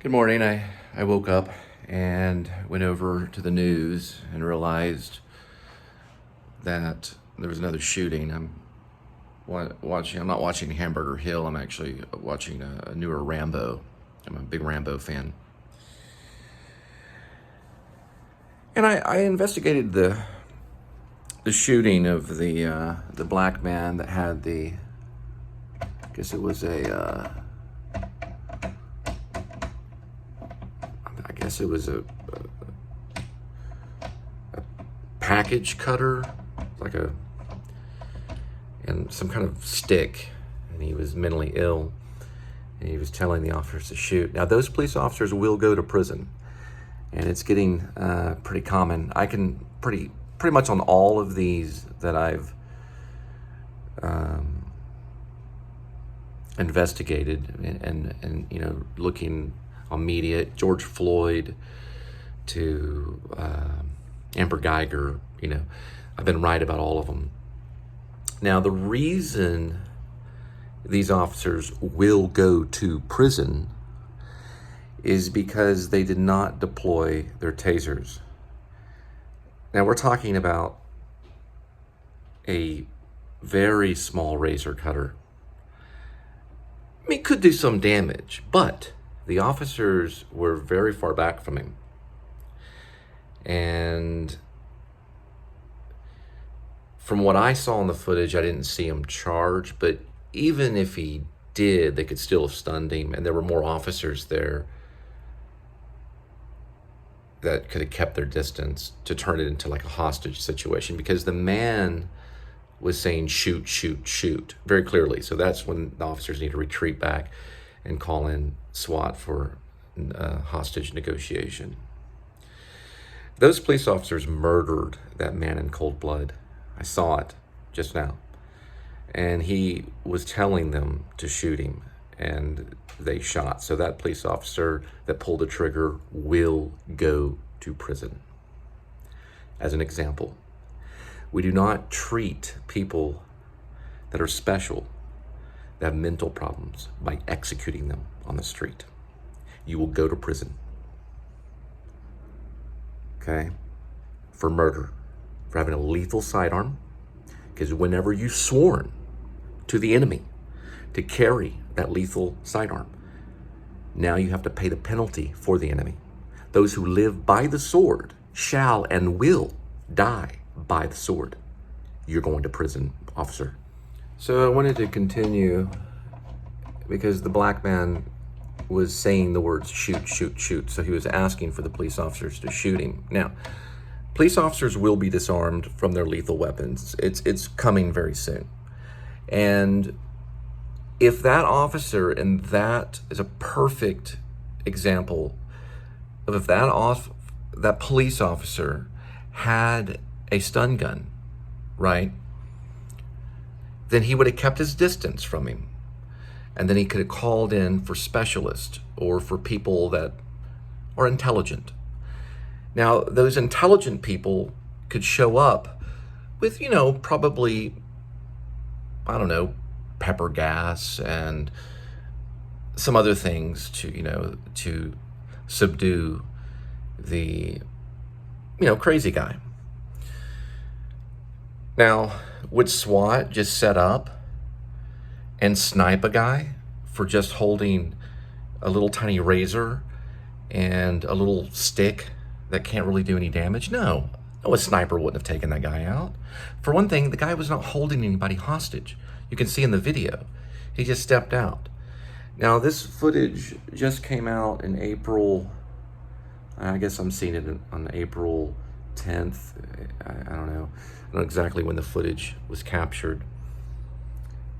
Good morning. I woke up and went over to the news and realized that there was another shooting. I'm not watching Hamburger Hill. I'm actually watching a newer Rambo. I'm a big Rambo fan. And I investigated the shooting of the black man that had I guess it was a package cutter, like and some kind of stick, and he was mentally ill, and he was telling the officers to shoot. Now, those police officers will go to prison, and it's getting pretty common. I can pretty much on all of these that I've investigated and looking on media, George Floyd to Amber Geiger, I've been right about all of them. Now, the reason these officers will go to prison is because they did not deploy their tasers. Now, we're talking about a very small razor cutter. I mean, it could do some damage, but the officers were very far back from him. And from what I saw in the footage, I didn't see him charged, but even if he did, they could still have stunned him, and there were more officers there that could have kept their distance to turn it into like a hostage situation, because the man was saying shoot, shoot, shoot very clearly. So that's when the officers need to retreat back and call in SWAT for hostage negotiation. Those police officers murdered that man in cold blood. I saw it just now. And he was telling them to shoot him, and they shot. So that police officer that pulled the trigger will go to prison. As an example, we do not treat people that are special, that have mental problems, by executing them on the street. You will go to prison. Okay? For murder, for having a lethal sidearm, because whenever you sworn to the enemy to carry that lethal sidearm, now you have to pay the penalty for the enemy. Those who live by the sword shall and will die by the sword. You're going to prison, officer. So I wanted to continue because the black man was saying the words shoot, shoot, shoot. So he was asking for the police officers to shoot him. Now, police officers will be disarmed from their lethal weapons. It's coming very soon. And if that officer, and that is a perfect example of if that police officer had a stun gun, right, then he would have kept his distance from him. And then he could have called in for specialists or for people that are intelligent. Now, those intelligent people could show up with, probably, I don't know, pepper gas and some other things to subdue the, crazy guy. Now, would SWAT just set up and snipe a guy for just holding a little tiny razor and a little stick that can't really do any damage? No, a sniper wouldn't have taken that guy out. For one thing, the guy was not holding anybody hostage. You can see in the video, he just stepped out. Now, this footage just came out in April. I guess I'm seeing it on April 10th. I don't know exactly when the footage was captured.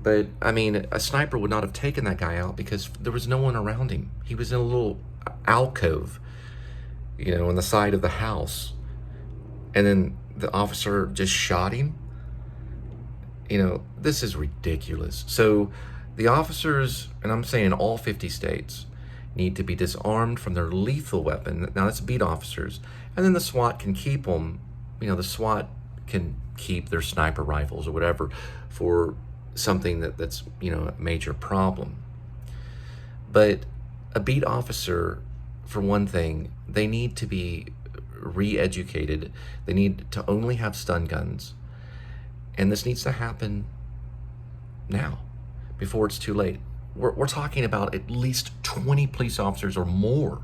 But, I mean, a sniper would not have taken that guy out because there was no one around him. He was in a little alcove, on the side of the house. And then the officer just shot him. This is ridiculous. So the officers, and I'm saying all 50 states, need to be disarmed from their lethal weapon. Now, that's beat officers. And then the SWAT can keep them. The SWAT can keep their sniper rifles or whatever for something that's a major problem. But a beat officer for one thing, they need to be re-educated. They need to only have stun guns. And this needs to happen now, before it's too late. We're talking about at least 20 police officers or more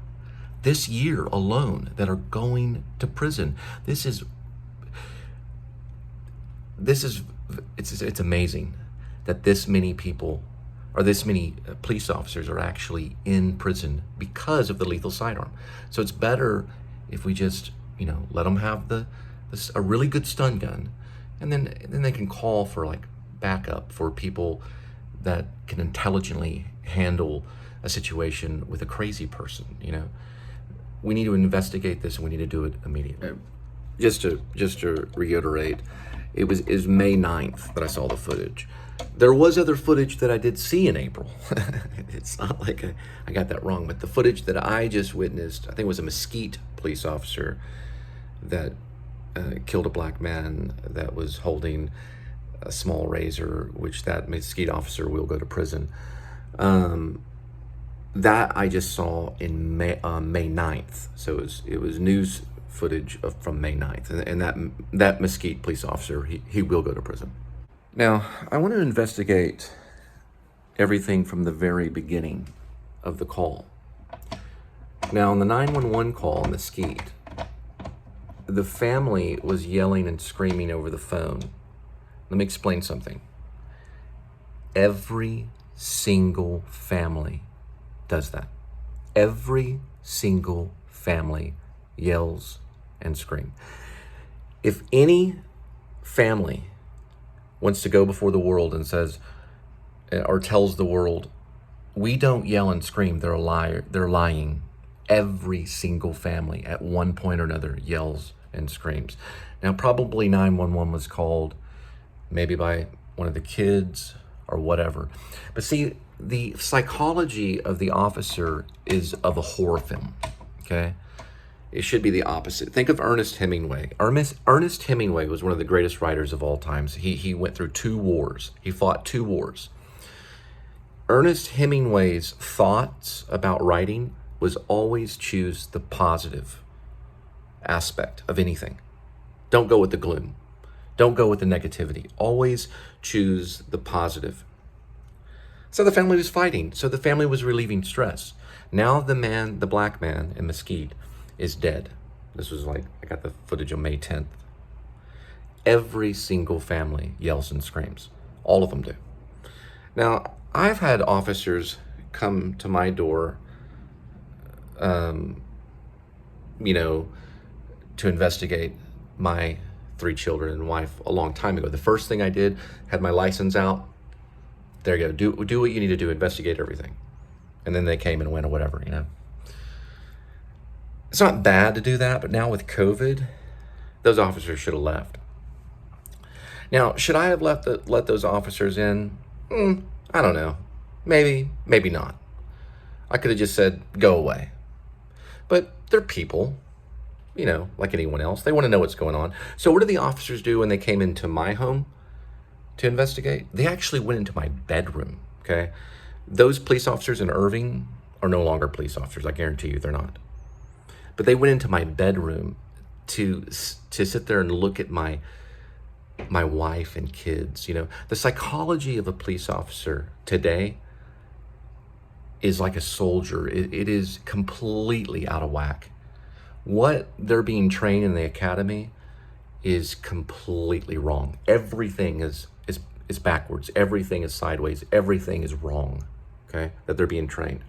this year alone that are going to prison. It's amazing that this many people, or this many police officers, are actually in prison because of the lethal sidearm. So it's better if we just, let them have a really good stun gun, and then they can call for like backup for people that can intelligently handle a situation with a crazy person. We need to investigate this, and we need to do it immediately. Just to reiterate, it was May 9th that I saw the footage. There was other footage that I did see in April. It's not like I got that wrong, but the footage that I just witnessed, I think it was a Mesquite police officer that killed a black man that was holding a small razor, which that Mesquite officer will go to prison. That I just saw in May 9th. So it was news footage from May 9th. And that Mesquite police officer, he will go to prison. Now, I want to investigate everything from the very beginning of the call. Now, on the 911 call in Mesquite, the family was yelling and screaming over the phone. Let me explain something. Every single family does that. Every single family yells and screams. If any family wants to go before the world and says, or tells the world, we don't yell and scream, they're a liar, they're lying. Every single family at one point or another yells and screams. Now, probably 911 was called maybe by one of the kids or whatever. But see, the psychology of the officer is of a horror film, okay? It should be the opposite. Think of Ernest Hemingway. Ernest Hemingway was one of the greatest writers of all times. He went through 2 wars. He fought 2 wars. Ernest Hemingway's thoughts about writing was always choose the positive aspect of anything. Don't go with the gloom. Don't go with the negativity. Always choose the positive. So the family was fighting. So the family was relieving stress. Now the black man in Mesquite is dead. This was I got the footage on May 10th. Every single family yells and screams. All of them do. Now, I've had officers come to my door, to investigate my 3 children and wife a long time ago. The first thing I did, had my license out. There you go. Do what you need to do. Investigate everything. And then they came and went or whatever, It's not bad to do that, but now with COVID, those officers should have left. Now, should I have let those officers in? I don't know. Maybe not. I could have just said, go away. But they're people, like anyone else. They want to know what's going on. So what did the officers do when they came into my home to investigate? They actually went into my bedroom, okay? Those police officers in Irving are no longer police officers. I guarantee you they're not. But they went into my bedroom to sit there and look at my wife and kids. The psychology of a police officer today is like a soldier. It is completely out of whack. What they're being trained in the academy is completely wrong. Everything is backwards. Everything is sideways. Everything is wrong, okay, that they're being trained.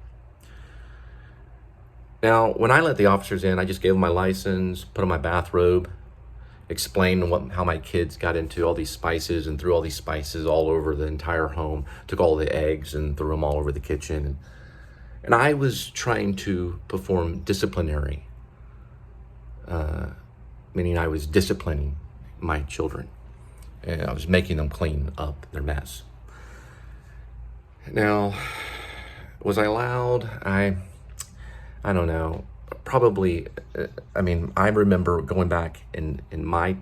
Now, when I let the officers in, I just gave them my license, put on my bathrobe, explained how my kids got into all these spices and threw all these spices all over the entire home, took all the eggs and threw them all over the kitchen. And I was trying to perform disciplinary, meaning I was disciplining my children. And I was making them clean up their mess. Now, was I allowed? I don't know. Probably, I remember going back in my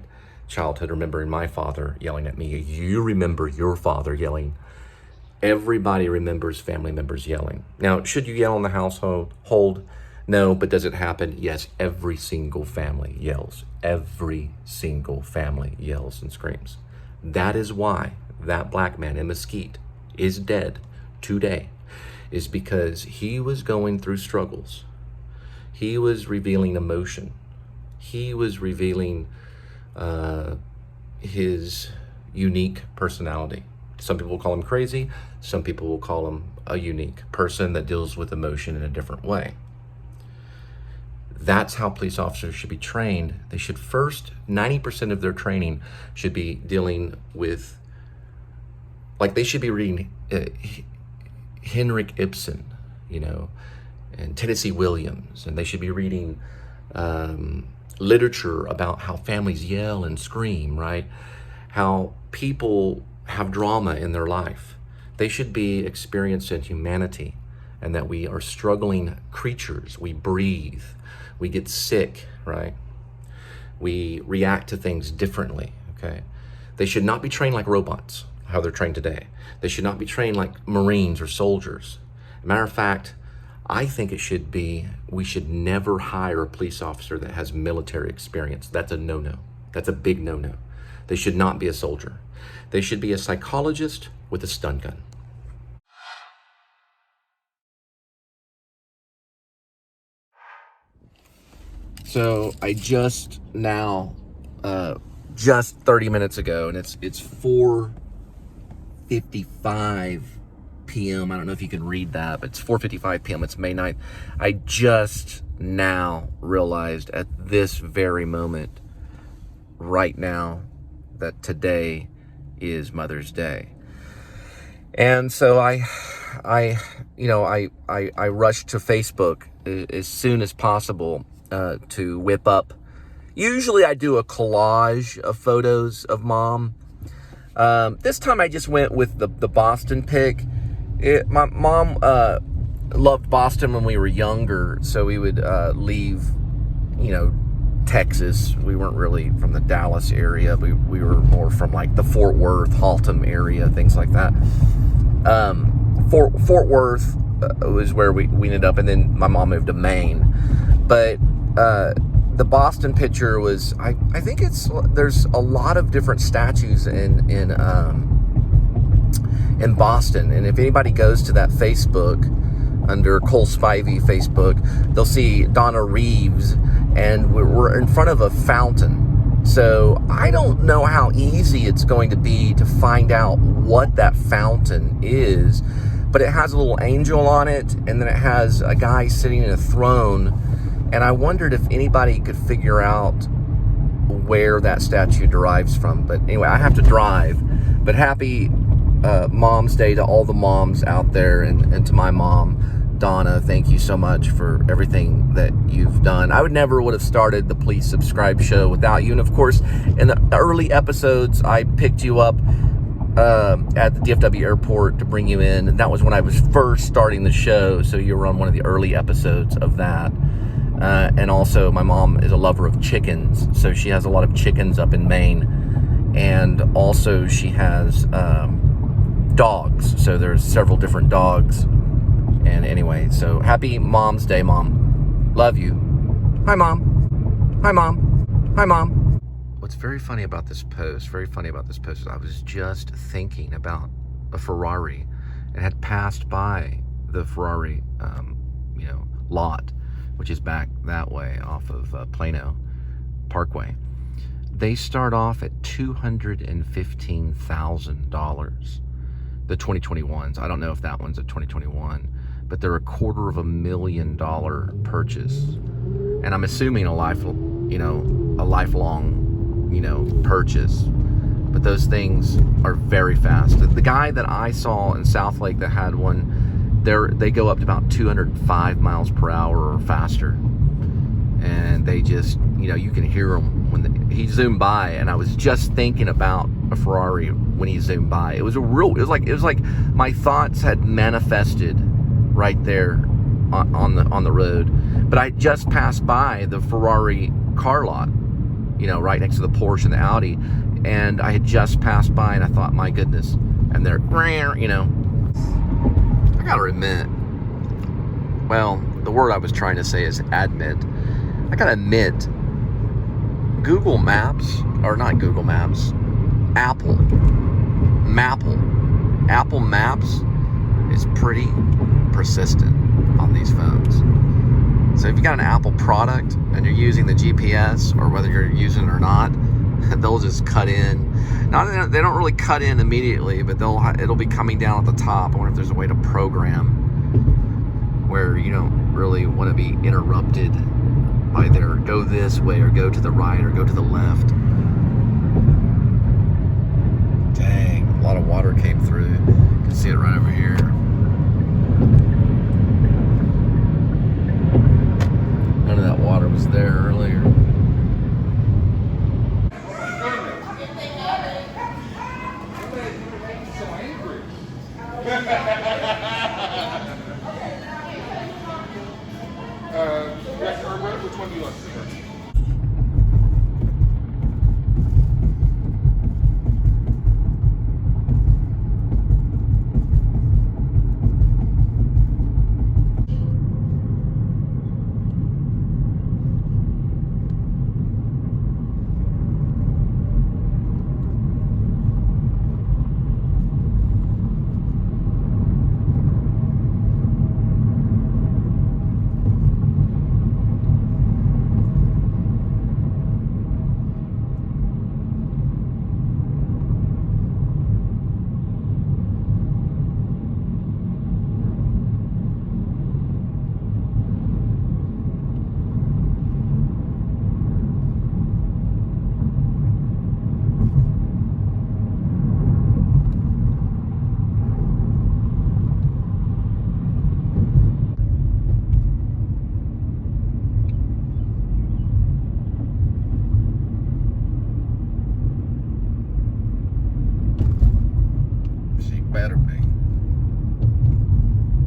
childhood, remembering my father yelling at me. You remember your father yelling. Everybody remembers family members yelling. Now, should you yell in the household? No, but does it happen? Yes, every single family yells. Every single family yells and screams. That is why that black man in Mesquite is dead today, is because he was going through struggles. He was revealing emotion. He was revealing his unique personality. Some people will call him crazy. Some people will call him a unique person that deals with emotion in a different way. That's how police officers should be trained. They should first, 90% of their training should be dealing with, like they should be reading Henrik Ibsen, and Tennessee Williams, and they should be reading literature about how families yell and scream, right? How people have drama in their life. They should be experienced in humanity, and that we are struggling creatures. We breathe, we get sick, right? We react to things differently, okay? They should not be trained like robots, how they're trained today. They should not be trained like Marines or soldiers. Matter of fact, I think it should be, we should never hire a police officer that has military experience. That's a no-no. That's a big no-no. They should not be a soldier. They should be a psychologist with a stun gun. So I just 30 minutes ago, and it's 4:55 p.m. I don't know if you can read that, but it's 4:55 p.m. It's May 9th. I just now realized at this very moment, right now, that today is Mother's Day. And so I rushed to Facebook as soon as possible to whip up. Usually I do a collage of photos of Mom. This time I just went with the Boston pic. My mom loved Boston when we were younger, so we would leave, Texas. We weren't really from the Dallas area. We were more from like the Fort Worth, Haltom area, things like that. Fort Worth was where we ended up, and then my mom moved to Maine. But the Boston picture was, I think there's a lot of different statues in Boston, and if anybody goes to that Facebook under Cole Spivey Facebook, they'll see Donna Reeves, and we're in front of a fountain. So I don't know how easy it's going to be to find out what that fountain is, but it has a little angel on it, and then it has a guy sitting in a throne, and I wondered if anybody could figure out where that statue derives from. But anyway, I have to drive. But happy Mom's Day to all the moms out there, and to my mom, Donna. Thank you so much for everything that you've done. I would have started the Please Subscribe show without you. And of course, in the early episodes, I picked you up at the DFW airport to bring you in. And that was when I was first starting the show. So you were on one of the early episodes of that. And also, my mom is a lover of chickens, so she has a lot of chickens up in Maine, and also she has dogs, so there's several different dogs. And anyway, so happy Mom's Day, Mom. Love you. Hi, Mom. Hi, Mom. Hi, Mom. What's very funny about this post is I was just thinking about a Ferrari and had passed by the Ferrari, lot, which is back that way off of Plano Parkway. They start off at $215,000. The 2021s. I don't know if that one's a 2021, but they're $250,000 purchase. And I'm assuming a lifelong, purchase. But those things are very fast. The guy that I saw in South Lake that had one, they go up to about 205 miles per hour or faster, and they just, you can hear them when he zoomed by. And I was just thinking about a Ferrari when he zoomed by. It was like my thoughts had manifested right there on the road. But I just passed by the Ferrari car lot, right next to the Porsche and the Audi, and I had just passed by, and I thought, my goodness, and they're, I gotta admit, well, the word I was trying to say is admit. I gotta admit, Google Maps, or not Google Maps, Apple Maps is pretty persistent on these phones. So if you got an Apple product and you're using the GPS, or whether you're using it or not, they'll just cut in. They don't really cut in immediately, but it'll be coming down at the top. I wonder if there's a way to program where you don't really want to be interrupted by their go this way or go to the right or go to the left. Dang, a lot of water came through. You can see it right over here. None of that water was there earlier. Which one do you want? Better be.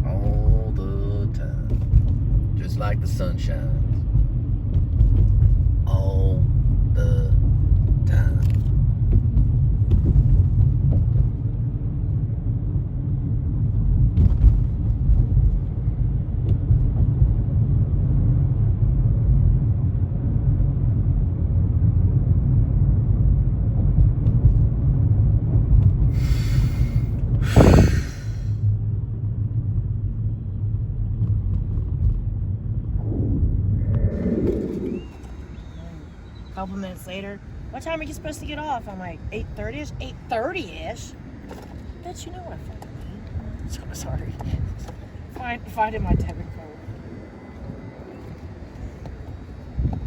All the time. Just like the sun shines. All the time. A couple minutes later, what time are you supposed to get off? I'm like, 8:30ish? 8:30ish? Bet you know what I fucking mean. So sorry. Finding my debit card.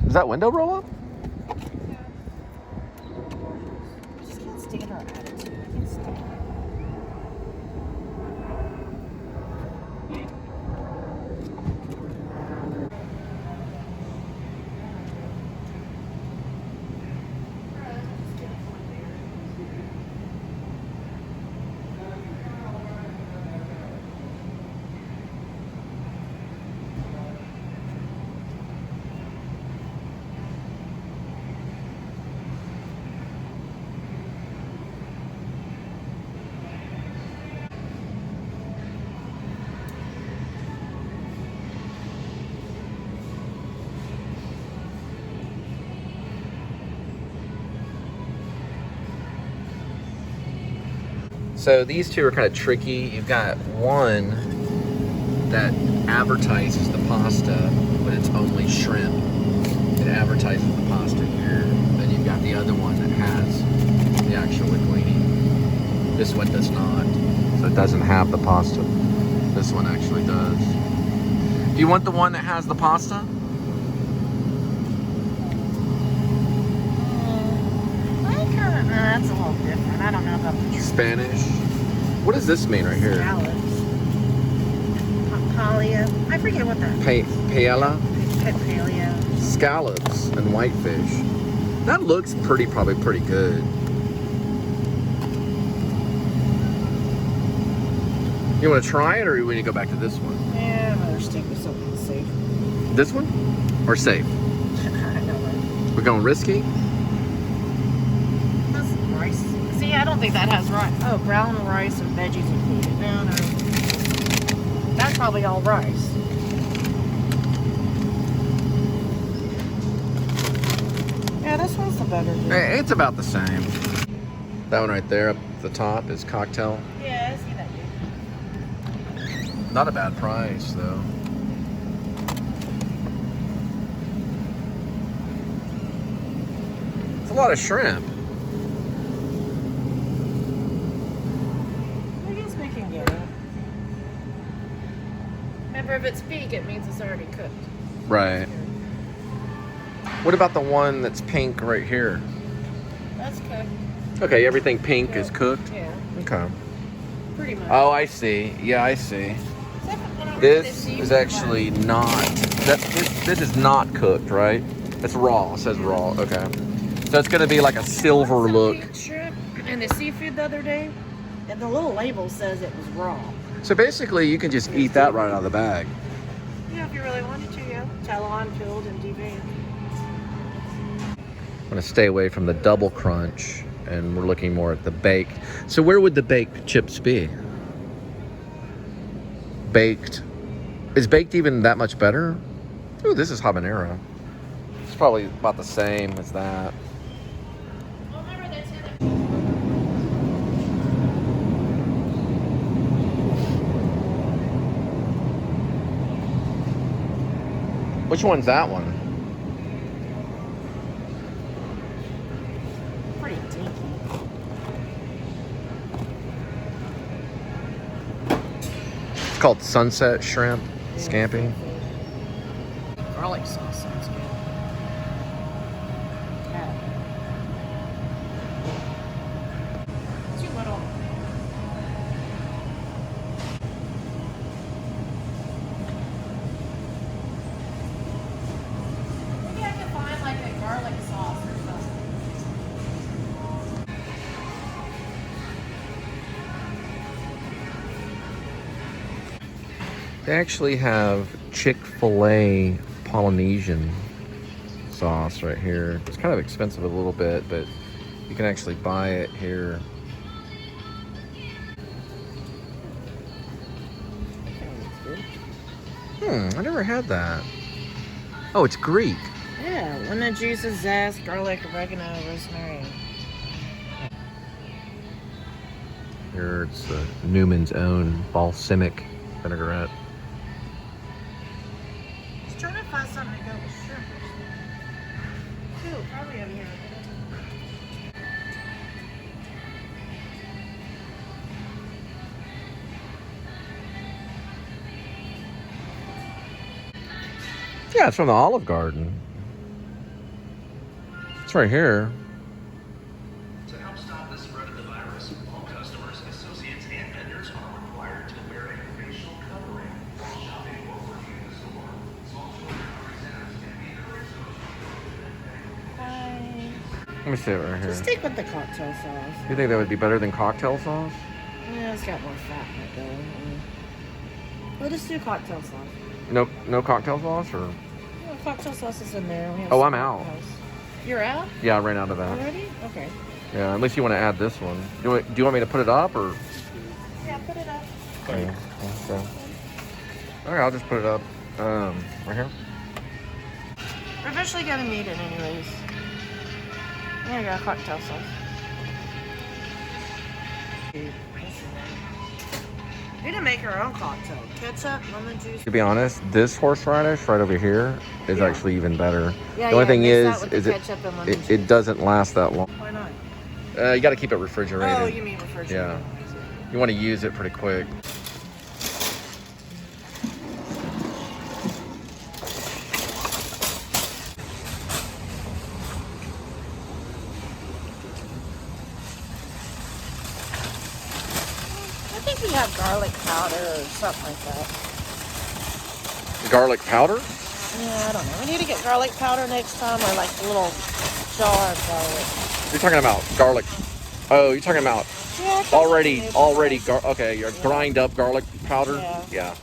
Does that window roll up? I just can't stand her attitude. I can't stand it. So these two are kind of tricky. You've got one that advertises the pasta, but it's only shrimp. It advertises the pasta here. Then you've got the other one that has the actual linguine. This one does not. So it doesn't have the pasta. This one actually does. Do you want the one that has the pasta? That's a little different. I don't know about the Spanish. What does this mean right here? scallops. Paella. I forget what that. Paella? Paella. Scallops and whitefish. That looks probably pretty good. You want to try it, or you want to go back to this one? Yeah, I'd rather stick with something safe. This one? Or safe? I don't know. We're going risky? That's rice. See, I don't think that has rice. Oh, brown rice and veggies included. No. That's probably all rice. better deal. It's about the same. That one right there up the top is cocktail. Yeah, I see that, dude. Not a bad price, though. It's a lot of shrimp. I guess we can get it. Remember, if it's pink, it means it's already cooked. Right. What about the one that's pink right here? That's cooked. Okay, everything pink is cooked? Yeah, Okay. pretty much. Oh, I see. Yeah, I see. Except for when I This ordered the is seafood actually not. This is not cooked, right? It's raw. It says raw. Okay. So it's gonna be like a silver one. look. Pink shrimp and the seafood the other day, and the little label says it was raw. So basically, you can just eat that right out of the bag. Yeah, if you really wanted to, yeah. Talon, peeled, and deveined. I'm gonna stay away from the double crunch, and we're looking more at the baked. So where would the baked chips be? Baked. Is baked even that much better? Ooh, this is habanero. It's probably about the same as that. Well, remember that's in it. Which one's that one? Pretty dinky. It's called sunset shrimp scampi. Garlic sauce sounds good. Yeah. Too little. Maybe I can find like a garlic sauce or something. They actually have Chick-fil-A Polynesian sauce right here. It's kind of expensive a little bit, but you can actually buy it here. I never had that. Oh, it's Greek. Yeah, lemon juices, zest, garlic, oregano, rosemary. Here it's Newman's own balsamic vinaigrette. Just trying to find something to go with shrimp or something. Ooh, probably over here. Yeah, it's from the Olive Garden. It's right here. To help stop the spread of the virus, all customers, associates, and vendors are required to wear a facial covering while shopping or working in the store. Social representatives can be encouraged to Let me see it right Just here. stick with the cocktail sauce. You think that would be better than cocktail sauce? Yeah, it's got more fat in it though. We'll just do cocktail sauce. No cocktail sauce, or? Yeah, cocktail sauce is in there. We have Oh, some I'm out. cocktails. You're out Yeah, I ran out of that. already? Okay. Yeah, unless you want to add this one. Do you want me to put it up, or? Yeah, put it up. Okay. Okay. Okay, I'll just put it up. Right here. We're eventually gonna need it anyways. There you go, cocktail sauce. We need to make our own cocktail. Ketchup, lemon juice. To be honest, this horseradish right over here is Yeah. actually even better. Yeah, The only thing mix that is with the ketchup and lemon it juice. doesn't last that long. Why not? You got to keep it refrigerated. Oh, you mean refrigerated? Yeah. You want to use it pretty quick. I think we have garlic powder or something like that. Garlic powder? Yeah, I don't know. We need to get garlic powder next time, or like a little jar of garlic. You're talking about garlic. Oh, you're talking about Yeah, already. Okay, you're grind up garlic powder. Yeah. Yeah.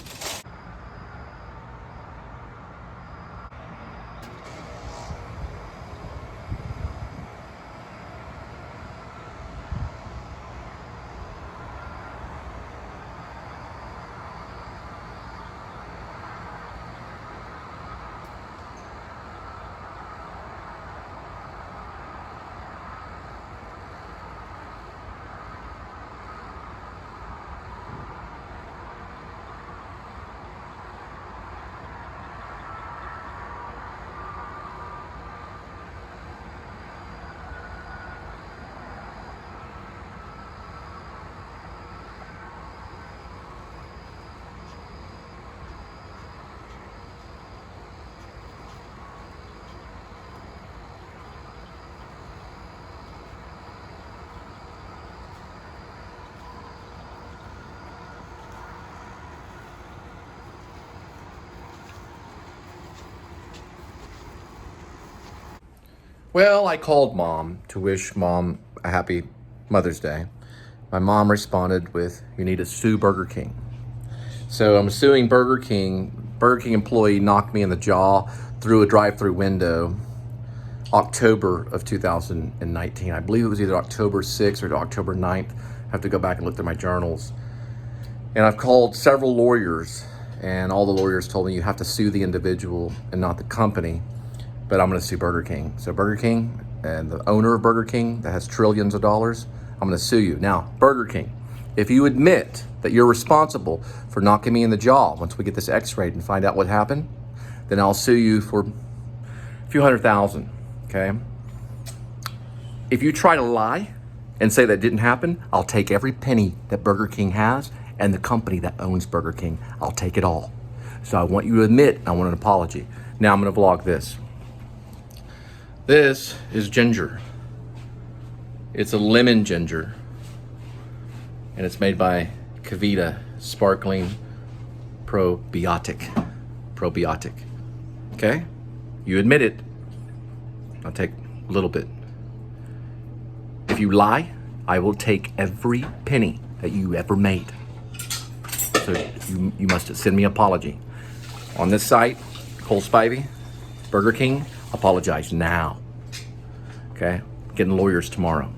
Well, I called Mom to wish Mom a happy Mother's Day. My mom responded with, "You need to sue Burger King." So I'm suing Burger King. Burger King employee knocked me in the jaw through a drive-through window October of 2019. I believe it was either October 6th or October 9th. I have to go back and look through my journals. And I've called several lawyers, and all the lawyers told me you have to sue the individual and not the company. But I'm going to sue Burger King. So Burger King and the owner of Burger King that has trillions of dollars, I'm going to sue you. Now, Burger King, if you admit that you're responsible for knocking me in the jaw once we get this x-rayed and find out what happened, then I'll sue you for a few $100,000, okay? If you try to lie and say that didn't happen, I'll take every penny that Burger King has and the company that owns Burger King. I'll take it all. So I want you to admit, I want an apology. Now I'm going to vlog this. This is ginger. It's a lemon ginger. And it's made by Kavita Sparkling Probiotic. Okay? You admit it. I'll take a little bit. If you lie, I will take every penny that you ever made. So you must send me an apology. On this site, Cole Spivey, Burger King, apologize now. Okay? Getting lawyers tomorrow.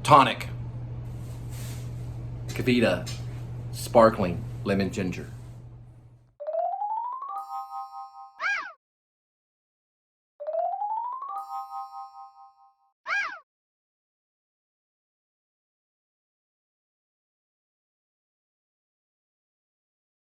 Tonic. Kavita Sparkling Lemon Ginger.